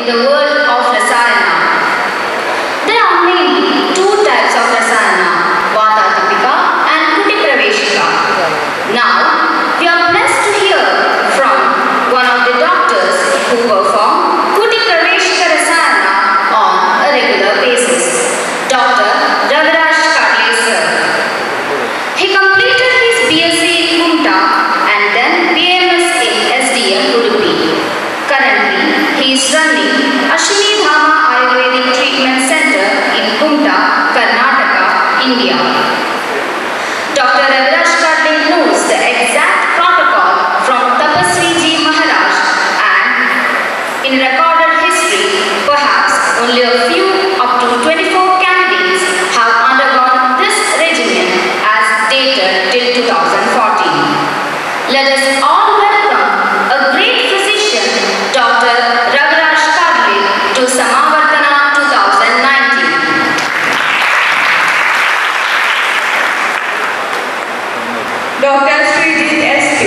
in the world of rasayana. There are mainly two types of rasayana, Vatatapika and Kuti Praveshika. Now, we are blessed to hear from one of the doctors who perform Kuti Praveshika rasayana on a regular basis, Dr. Raviraj Kadle sir. He completed his BSc in Kumta and then BMS in SDM Udupi. Currently, he is running Ashwini Dhama Ayurvedic Treatment Center in Kumta, Karnataka, India. Dr. Raviraj Kadle knows the exact protocol from Tapasri Ji Maharaj, and in recorded history, perhaps only a few up to 24 candidates have undergone this regimen as dated till 2014. Let us all welcome a great physician, Dr. Raviraj Kadle, to Samavartana 2019. Dr. Srijit S.P.,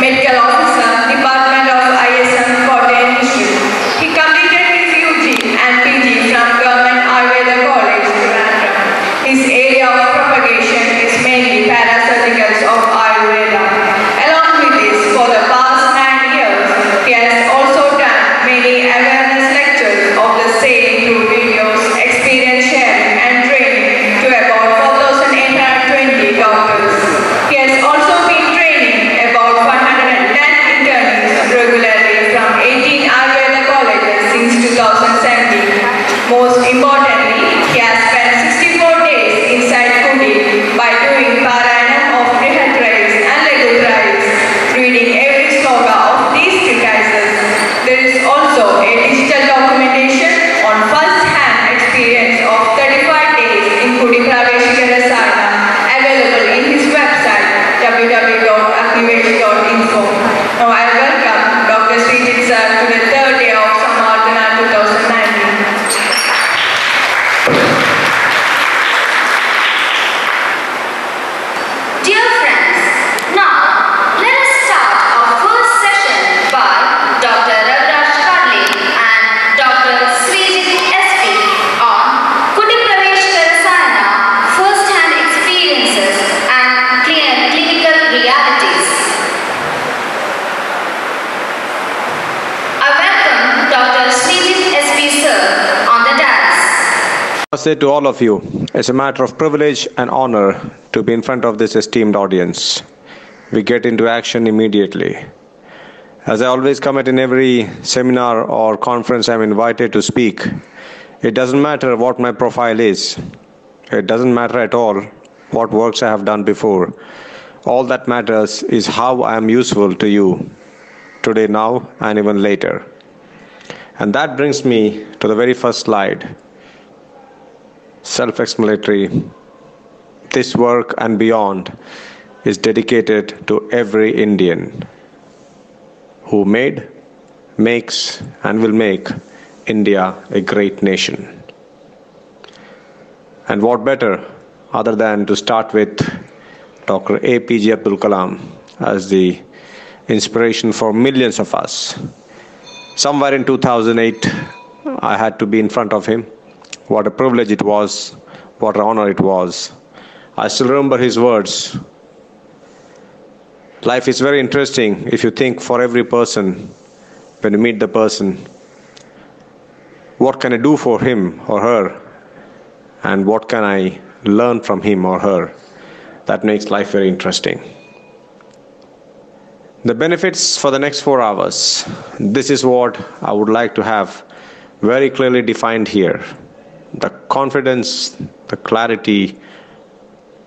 Medical Officer, Department of ISM, Kottakkal District. He completed his UG and PG from Government Ayurveda College, Trivandrum. His area of propagation is mainly parasurgicals of Ayurveda. Along with this, for the past 9 years, he has also done many awareness lectures of the same through videos, experience sharing and training to about 4,820 doctors. He has also been training about 110 internees regularly from 18 Ayurveda colleges since 2017. Most importantly, he has spent 64 days inside Kuti by doing Parayanam of Brihatrays and Laghutrays, reading every sloka of these treatises. There is also a digital documentation on first-hand experience of 35 days in Kuti Praveshika Rasayana available in his website www.agnivesh.info. Now I welcome Dr. Srijit sir to the third day of Samavartana 2019. Dear friends, now let us start our first session by Dr. Raviraj Kadle and Dr. Srijit S.P. on Kuti Praveshika Rasayana, first-hand experiences and clinical realities. I welcome Dr. Srijit S.P. sir on the dais. I say to all of you, it's a matter of privilege and honor to be in front of this esteemed audience. We get into action immediately. As I always comment in every seminar or conference I'm invited to speak, it doesn't matter what my profile is. It doesn't matter at all what works I have done before. All that matters is how I am useful to you today, now, and even later. And that brings me to the very first slide. Self-explanatory. This work and beyond is dedicated to every Indian who made, makes, and will make India a great nation. And what better other than to start with Dr. APJ Abdul Kalam as the inspiration for millions of us. Somewhere in 2008, I had to be in front of him. What a privilege it was, what an honor it was. I still remember his words. Life is very interesting if you think for every person, when you meet the person, what can I do for him or her? And what can I learn from him or her? That makes life very interesting. The benefits for the next 4 hours. This is what I would like to have very clearly defined here. The confidence, the clarity,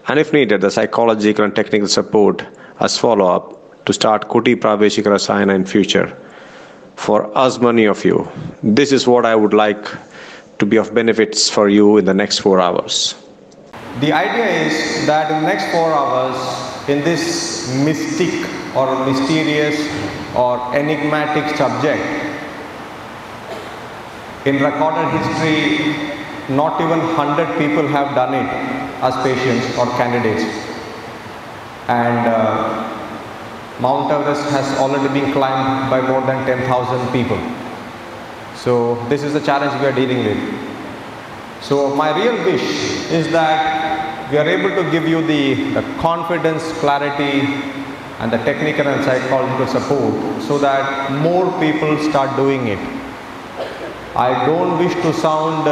and if needed, the psychological and technical support as follow-up to start Kuti Praveshika Rasayana in future. For us, many of you, this is what I would like to be of benefits for you in the next 4 hours. The idea is that in the next 4 hours, in this mystic or mysterious or enigmatic subject, in recorded history, not even 100 people have done it as patients or candidates. And Mount Everest has already been climbed by more than 10,000 people. So this is the challenge we are dealing with. So my real wish is that we are able to give you the confidence, clarity, and the technical and psychological support so that more people start doing it. I don't wish to sound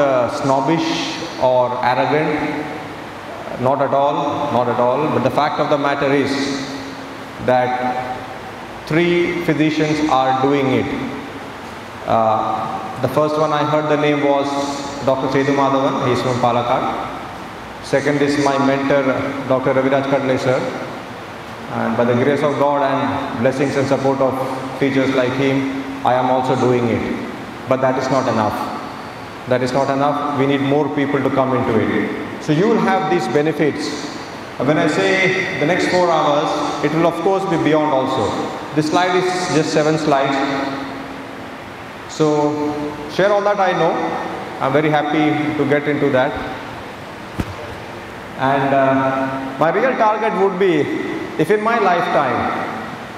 snobbish or arrogant, not at all, not at all. But the fact of the matter is that 3 physicians are doing it. The first one I heard the name was Dr. Sedu Madhavan, he is from Palakkad. Second is my mentor, Dr. Raviraj Kadle sir. And by the grace of God and blessings and support of teachers like him, I am also doing it. But that is not enough. That is not enough. We need more people to come into it. So you will have these benefits. When I say the next 4 hours, it will of course be beyond also. This slide is just 7 slides. So share all that I know. I'm very happy to get into that. And my real target would be, if in my lifetime,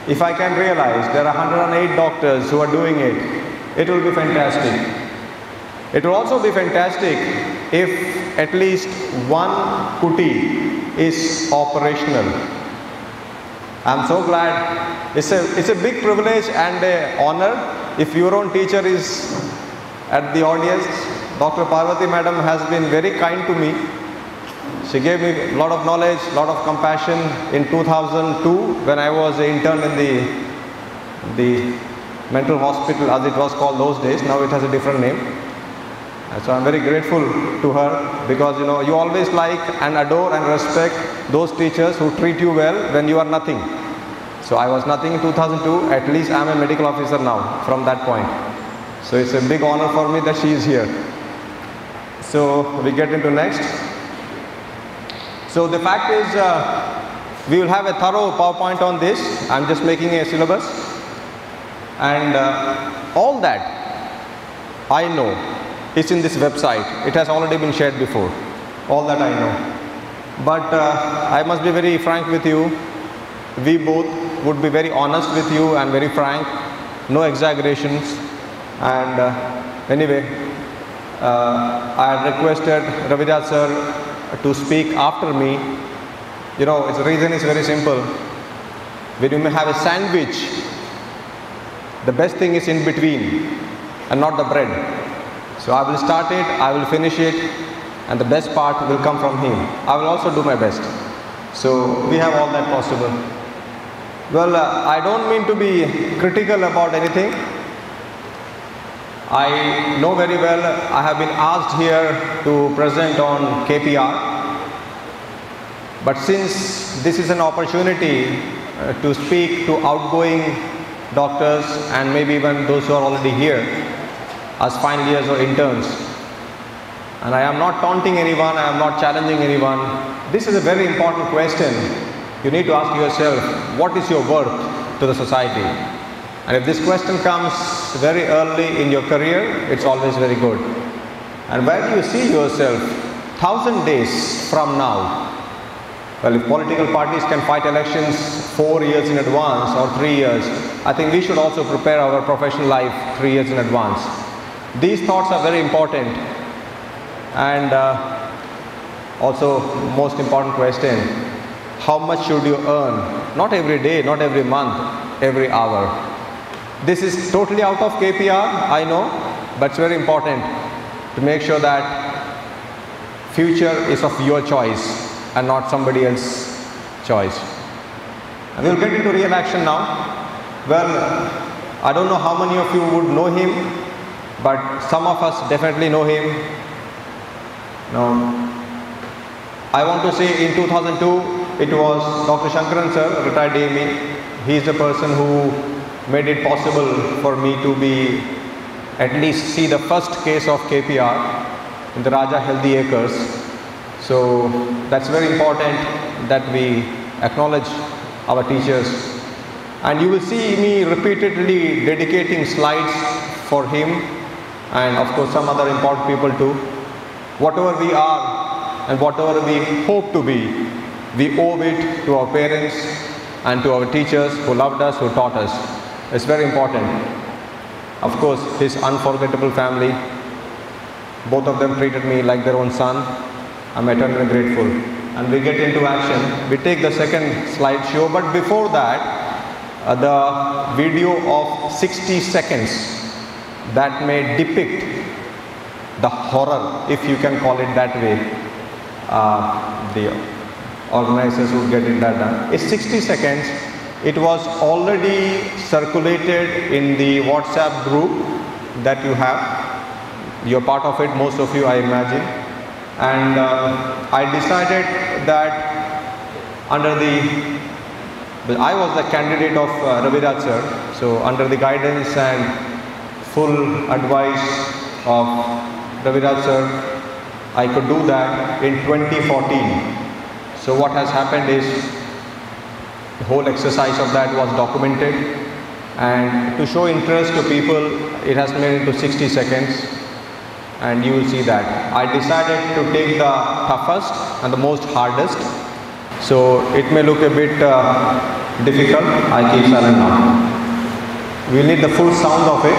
if I can realize there are 108 doctors who are doing it, it will be fantastic. It will also be fantastic if at least one kuti is operational. I'm so glad. It's a big privilege and an honor. If your own teacher is at the audience, Dr. Parvati madam has been very kind to me. She gave me a lot of knowledge, a lot of compassion in 2002 when I was an intern in the mental hospital, as it was called those days. Now it has a different name. And so I'm very grateful to her, because you know, you always like and adore and respect those teachers who treat you well when you are nothing. So I was nothing in 2002. At least I'm a medical officer now from that point. So it's a big honor for me that she is here. So we get into next. So the fact is, we will have a thorough PowerPoint on this. I'm just making a syllabus. And all that I know is in this website. It has already been shared before. All that I know. But I must be very frank with you. We both would be very honest with you and very frank. No exaggerations. And anyway, I had requested Raviraj sir to speak after me. You know, the reason is very simple. When you may have a sandwich, the best thing is in between and not the bread. So I will start it, I will finish it, and the best part will come from him. I will also do my best. So we have all that possible. Well, I don't mean to be critical about anything. I know very well I have been asked here to present on KPR. But since this is an opportunity to speak to outgoing doctors and maybe even those who are already here as final years or interns, and I am not taunting anyone, I am not challenging anyone. This is a very important question. You need to ask yourself, what is your worth to the society? And if this question comes very early in your career, it's always very good. And where do you see yourself 1,000 days from now? Well, if political parties can fight elections 4 years in advance or 3 years, I think we should also prepare our professional life 3 years in advance. These thoughts are very important. And also, most important question, how much should you earn? Not every day, not every month, every hour. This is totally out of KPR, I know, but it's very important to make sure that future is of your choice and not somebody else's choice. And we'll get into real action now. Well, I don't know how many of you would know him, but some of us definitely know him. Now, I want to say in 2002, it was Dr. Shankaran sir, retired DME. He is the person who made it possible for me to be, at least see the first case of KPR in the Raja Healthy Acres. So that's very important that we acknowledge our teachers. And you will see me repeatedly dedicating slides for him and of course some other important people too. Whatever we are and whatever we hope to be, we owe it to our parents and to our teachers who loved us, who taught us. It's very important. Of course, his unforgettable family. Both of them treated me like their own son. I'm eternally grateful. And we get into action. We take the second slideshow, but before that, the video of 60 seconds that may depict the horror, if you can call it that way, the organizers would get it that done. It's 60 seconds. It was already circulated in the WhatsApp group that you have. You're part of it, most of you, I imagine. And I decided that I was the candidate of Raviraj sir. So under the guidance and full advice of Raviraj sir, I could do that in 2014. So what has happened is the whole exercise of that was documented, and to show interest to people, it has made into 60 seconds, and you will see that. I decided to take the toughest and the most hardest, so it may look a bit difficult. I keep silent now. We'll need the full sound of it.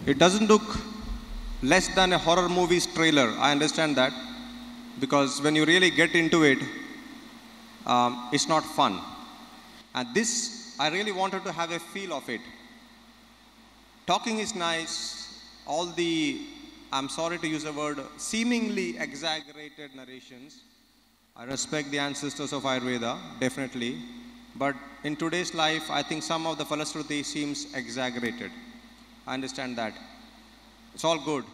It doesn't look less than a horror movie's trailer. I understand that, because when you really get into it, it's not fun. And this, I really wanted to have a feel of it. Talking is nice. All the, I'm sorry to use the word, seemingly exaggerated narrations. I respect the ancestors of Ayurveda, definitely. But in today's life, I think some of the Falashruti seems exaggerated. I understand that. It's all good.